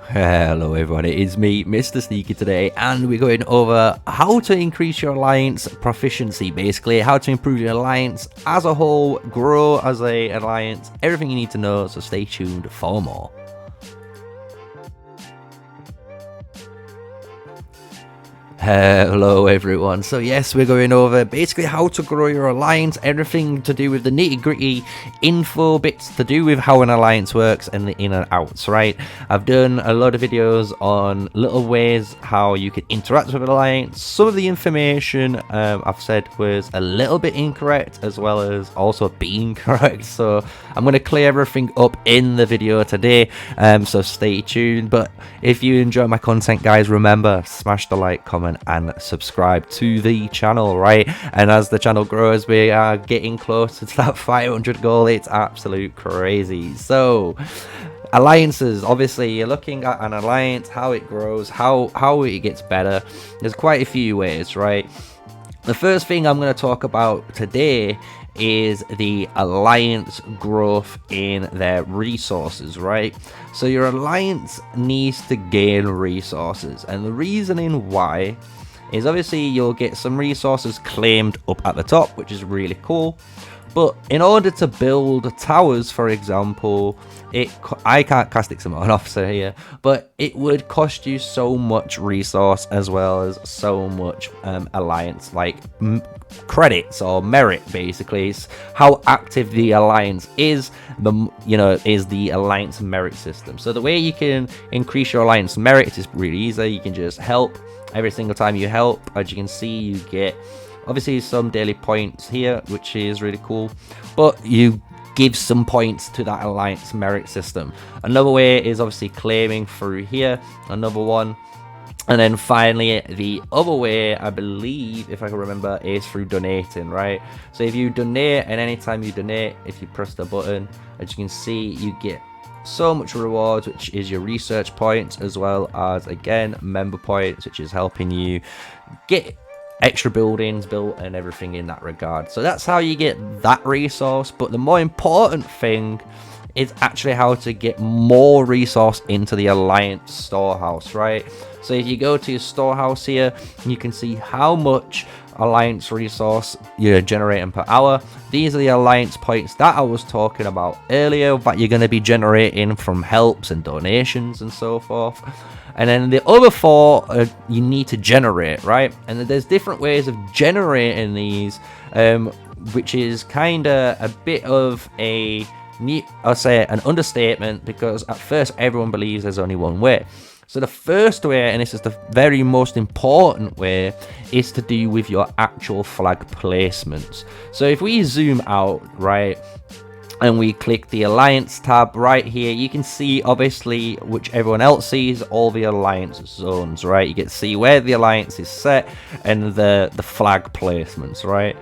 Hello everyone, it is me, MrSneakyy today, and we're going over how to increase your alliance proficiency, basically how to improve your alliance as a whole, grow as a alliance, everything you need to know, so stay tuned for more. Hello everyone, so yes, we're going over basically how to grow your alliance, everything to do with the nitty gritty info bits to do with how an alliance works and the in and outs, right? I've done a lot of videos on little ways how you can interact with an alliance. Some of the information I've said was a little bit incorrect as well as also being correct, so I'm going to clear everything up in the video today, so stay tuned. But if you enjoy my content, guys, remember, smash the like, comment and subscribe to the channel, right? And as the channel grows, we are getting closer to that 500 goal. It's absolute crazy. So alliances, obviously you're looking at an alliance, how it grows, how it gets better. There's quite a few ways, right? The first thing I'm going to talk about today is the alliance growth in their resources, right? So your alliance needs to gain resources, and the reasoning why is obviously you'll get some resources claimed up at the top, which is really cool. But in order to build towers, for example, I can't cast it some officer here, but it would cost you so much resource as well as so much alliance, like credits or merit. Basically, it's how active the alliance is. Is the alliance merit system. So the way you can increase your alliance merit is really easy. You can just help every single time you help. As you can see, you get obviously some daily points here, which is really cool, but you give some points to that alliance merit system. Another way is obviously claiming through here, another one. And then finally, the other way, I believe, if I can remember, is through donating, right? So if you donate, and anytime you donate, if you press the button, as you can see, you get so much rewards, which is your research points, as well as, again, member points, which is helping you get extra buildings built and everything in that regard. So that's how you get that resource. But the more important thing is actually how to get more resource into the alliance storehouse, right? So if you go to your storehouse here, you can see how much alliance resource you're generating per hour. These are the alliance points that I was talking about earlier that you're going to be generating from helps and donations and so forth. And then the other four you need to generate, right? And there's different ways of generating these, which is kind of a bit of I'll say an understatement, because at first everyone believes there's only one way. So the first way, and this is the very most important way, is to do with your actual flag placements. So if we zoom out, right, and we click the alliance tab right here, you can see, obviously, which everyone else sees, all the alliance zones, right? You get to see where the alliance is set and the flag placements, right?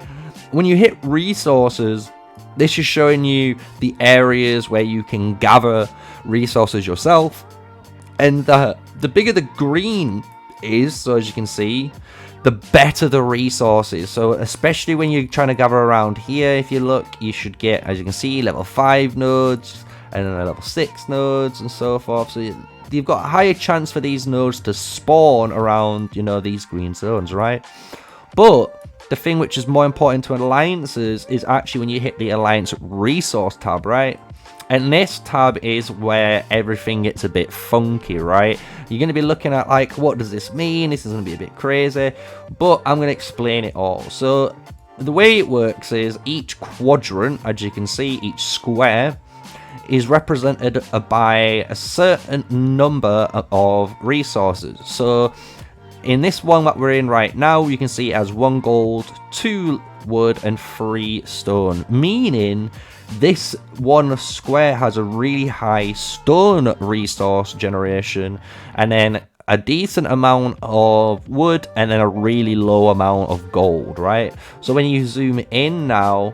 When you hit resources, this is showing you the areas where you can gather resources yourself. And the bigger the green is, so as you can see, the better the resources. So especially when you're trying to gather around here, if you look, you should get, as you can see, level 5 nodes and then level 6 nodes and so forth. So you've got a higher chance for these nodes to spawn around, these green zones, right? But the thing which is more important to alliances is actually when you hit the alliance resource tab, right? And this tab is where everything gets a bit funky, right? You're going to be looking at, like, what does this mean? This is going to be a bit crazy, but I'm going to explain it all. So the way it works is each quadrant, as you can see, each square is represented by a certain number of resources. So in this one that we're in right now, you can see it has 1 gold, 2 wood and 3 stone, meaning this one square has a really high stone resource generation, and then a decent amount of wood, and then a really low amount of gold, right? So when you zoom in now,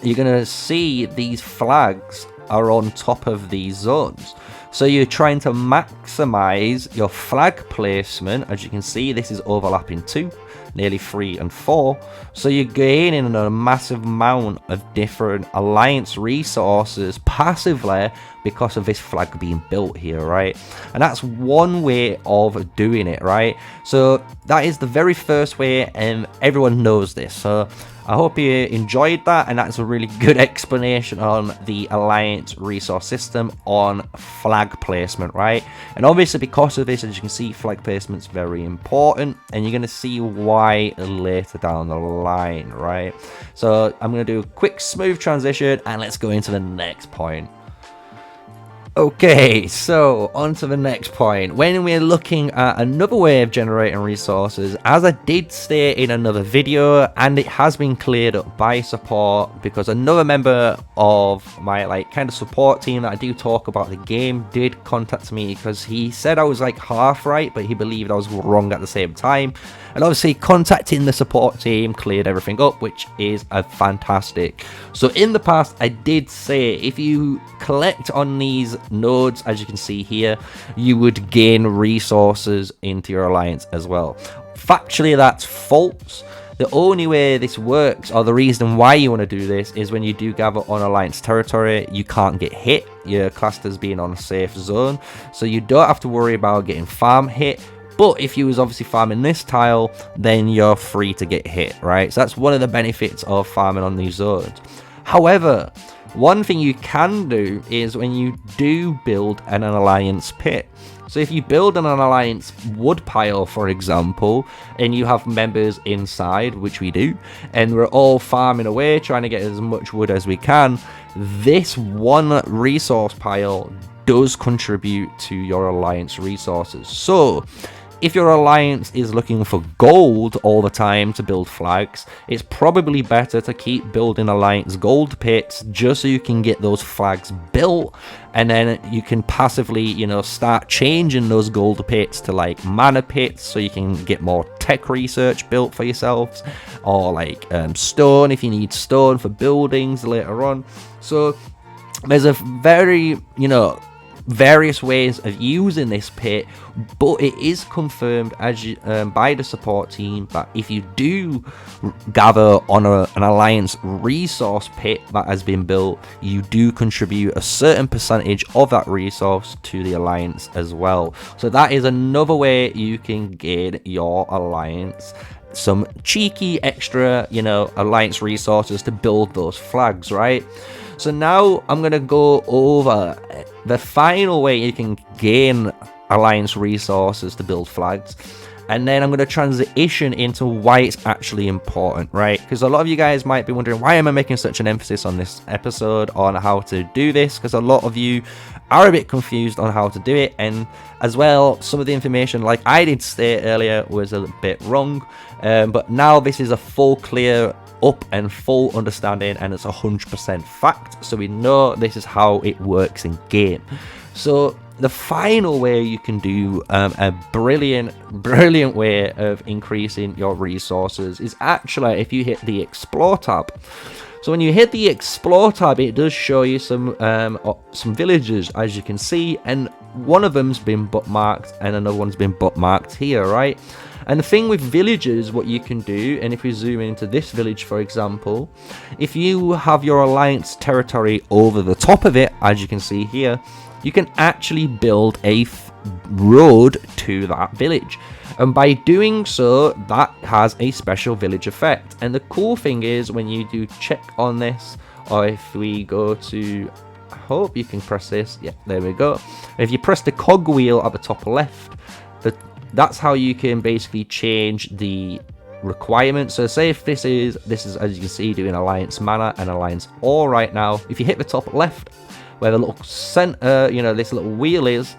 you're gonna see these flags are on top of these zones. So you're trying to maximize your flag placement. As you can see, this is overlapping too. nearly 3 and 4. So you're gaining a massive amount of different alliance resources passively because of this flag being built here, right? And that's one way of doing it, right? So that is the very first way, and everyone knows this. So I hope you enjoyed that, and that's a really good explanation on the alliance resource system on flag placement, right? And obviously because of this, as you can see, flag placement's very important, and you're going to see why later down the line, right? So I'm going to do a quick smooth transition, and let's go into the next point. Okay, so on to the next point. When we're looking at another way of generating resources, as I did state in another video, and it has been cleared up by support, because another member of my kind of support team that I do talk about the game did contact me, because he said I was like half right, but he believed I was wrong at the same time. And obviously contacting the support team cleared everything up, which is fantastic. So in the past, I did say if you collect on these nodes, as you can see here, you would gain resources into your alliance as well. Factually, that's false. The only way this works, or the reason why you want to do this, is when you do gather on alliance territory, you can't get hit. You're classed as being on a safe zone, so you don't have to worry about getting farm hit. But if you was obviously farming this tile, then you're free to get hit, right? So that's one of the benefits of farming on these zones. However, one thing you can do is when you do build an alliance pit. So if you build an alliance wood pile, for example, and you have members inside, which we do, and we're all farming away, trying to get as much wood as we can, this one resource pile does contribute to your alliance resources. So if your alliance is looking for gold all the time to build flags, it's probably better to keep building alliance gold pits just so you can get those flags built, and then you can passively, you know, start changing those gold pits to like mana pits so you can get more tech research built for yourselves, or like stone if you need stone for buildings later on. So there's a very, you know, various ways of using this pit, but it is confirmed as by the support team that if you do gather on an alliance resource pit that has been built, you do contribute a certain percentage of that resource to the alliance as well. So that is another way you can gain your alliance some cheeky extra, you know, alliance resources to build those flags, right? So now I'm going to go over the final way you can gain alliance resources to build flags. And then I'm going to transition into why it's actually important, right? Because a lot of you guys might be wondering, why am I making such an emphasis on this episode on how to do this? Because a lot of you are a bit confused on how to do it. And as well, some of the information, like I did state earlier, was a bit wrong. But now this is a full clear up and full understanding, and it's 100% fact. So we know this is how it works in game. So the final way you can do a brilliant way of increasing your resources is actually if you hit the explore tab. So when you hit the explore tab, it does show you some villages, as you can see, and one of them's been bookmarked and another one's been bookmarked here, right? And the thing with villages, what you can do, and if we zoom into this village, for example, if you have your alliance territory over the top of it, as you can see here, you can actually build a road to that village. And by doing so, that has a special village effect. And the cool thing is, when you do check on this, or if we go to, I hope you can press this, yeah, there we go. If you press the cog wheel at the top left, that's how you can basically change the requirements. So say if this is as you can see doing alliance mana and alliance ore right now, if you hit the top left where the little center, you know, this little wheel is,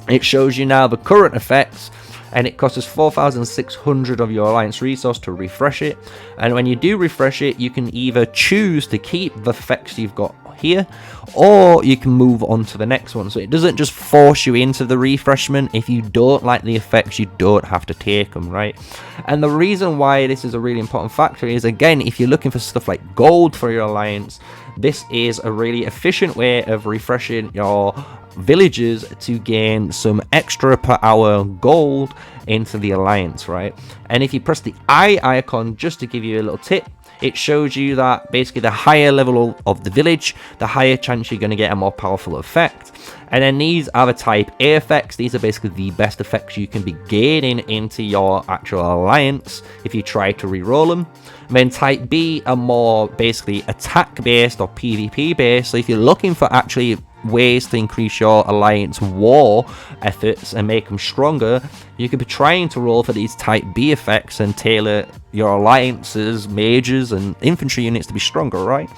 it shows you now the current effects, and it costs us 4,600 of your alliance resource to refresh it. And when you do refresh it, you can either choose to keep the effects you've got here, or you can move on to the next one. So it doesn't just force you into the refreshment. If you don't like the effects, you don't have to take them, right? And the reason why this is a really important factor is, again, if you're looking for stuff like gold for your alliance, this is a really efficient way of refreshing your villagers to gain some extra per hour gold into the alliance, right? And if you press the eye icon, just to give you a little tip, it shows you that basically the higher level of the village, the higher chance you're going to get a more powerful effect. And then these are the type A effects. These are basically the best effects you can be gaining into your actual alliance if you try to reroll them. And then type B are more basically attack based or PvP based. So if you're looking for actually ways to increase your alliance war efforts and make them stronger, you could be trying to roll for these type B effects and tailor your alliances, mages and infantry units to be stronger, right?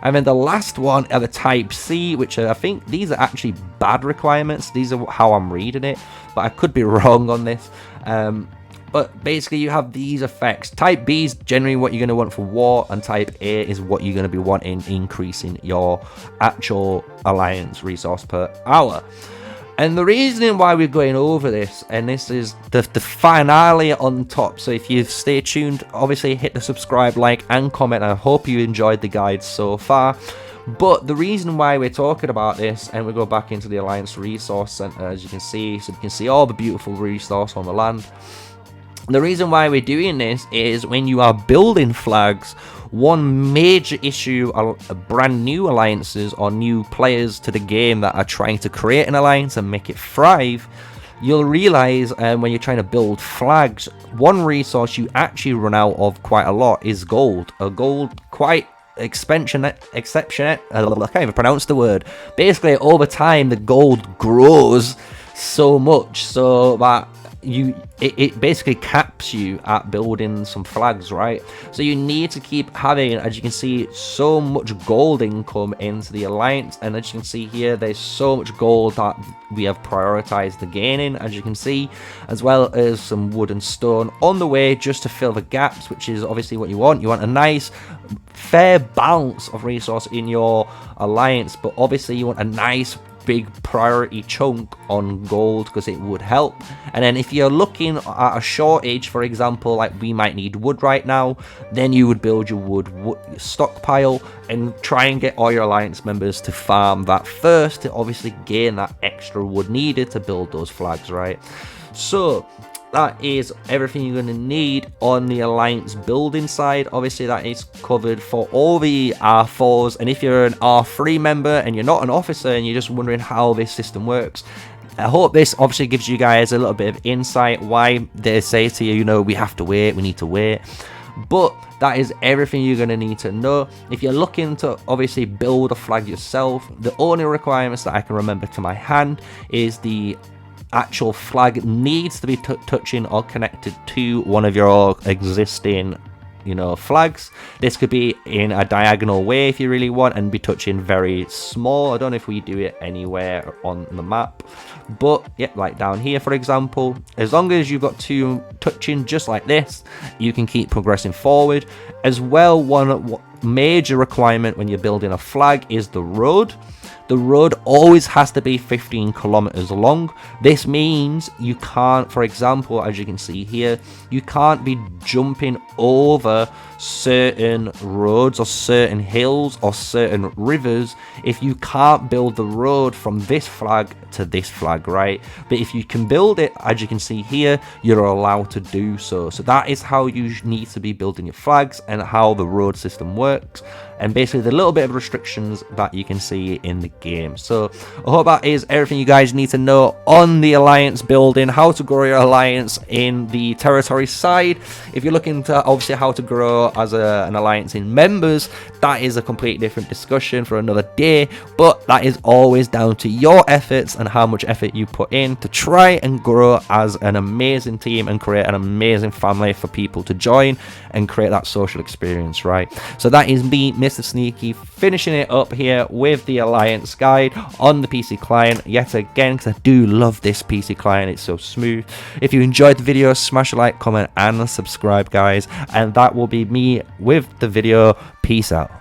And then the last one are the type C, which I think these are actually bad requirements. These are how I'm reading it, but I could be wrong on this. But basically you have these effects. Type B is generally what you're going to want for war, and type A is what you're going to be wanting, increasing your actual alliance resource per hour. And the reasoning why we're going over this, and this is the finale on top, so if you stay tuned, obviously hit the subscribe, like and comment. I hope you enjoyed the guide so far. But the reason why we're talking about this, and we go back into the Alliance Resource Center, as you can see, so you can see all the beautiful resource on the land. The reason why we're doing this is when you are building flags, one major issue are brand new alliances or new players to the game that are trying to create an alliance and make it thrive. You'll realize when you're trying to build flags, one resource you actually run out of quite a lot is gold. A gold quite exceptionate. I can't even pronounce the word. Basically, over time, the gold grows so much so that it basically caps you at building some flags, right? So you need to keep having, as you can see, so much gold income into the alliance. And as you can see here, there's so much gold that we have prioritized the gaining, as you can see, as well as some wood and stone on the way just to fill the gaps, which is obviously what you want. You want a nice fair balance of resource in your alliance, but obviously you want a nice big priority chunk on gold because it would help. And then if you're looking at a shortage, for example, like we might need wood right now, then you would build your wood stockpile and try and get all your alliance members to farm that first to obviously gain that extra wood needed to build those flags, right? So that is everything you're going to need on the alliance building side. Obviously that is covered for all the R4s, and if you're an R3 member and you're not an officer and you're just wondering how this system works, I hope this obviously gives you guys a little bit of insight why they say to you, you know, we have to wait, we need to wait. But that is everything you're going to need to know. If you're looking to obviously build a flag yourself, the only requirements that I can remember to my hand is the actual flag needs to be touching or connected to one of your existing, you know, flags. This could be in a diagonal way if you really want, and be touching very small. I don't know if we do it anywhere on the map, but yeah, like down here for example, as long as you've got two touching just like this, you can keep progressing forward. As well, one major requirement when you're building a flag is the road. The road always has to be 15 kilometers long. This means you can't, for example, as you can see here, you can't be jumping over certain roads or certain hills or certain rivers if you can't build the road from this flag to this flag, right? But if you can build it, as you can see here, you're allowed to do so. So that is how you need to be building your flags and how the road system works, and basically the little bit of restrictions that you can see in the game. So I hope that is everything you guys need to know on the alliance building, how to grow your alliance in the territory side. If you're looking to obviously how to grow as an alliance in members, that is a completely different discussion for another day, but that is always down to your efforts and how much effort you put in to try and grow as an amazing team and create an amazing family for people to join and create that social experience, right? So that is me, MrSneakyy, finishing it up here with the alliance guide on the PC client yet again, because I do love this PC client, it's so smooth. If you enjoyed the video, smash a like, comment and subscribe guys, and that will be me with the video. Peace out.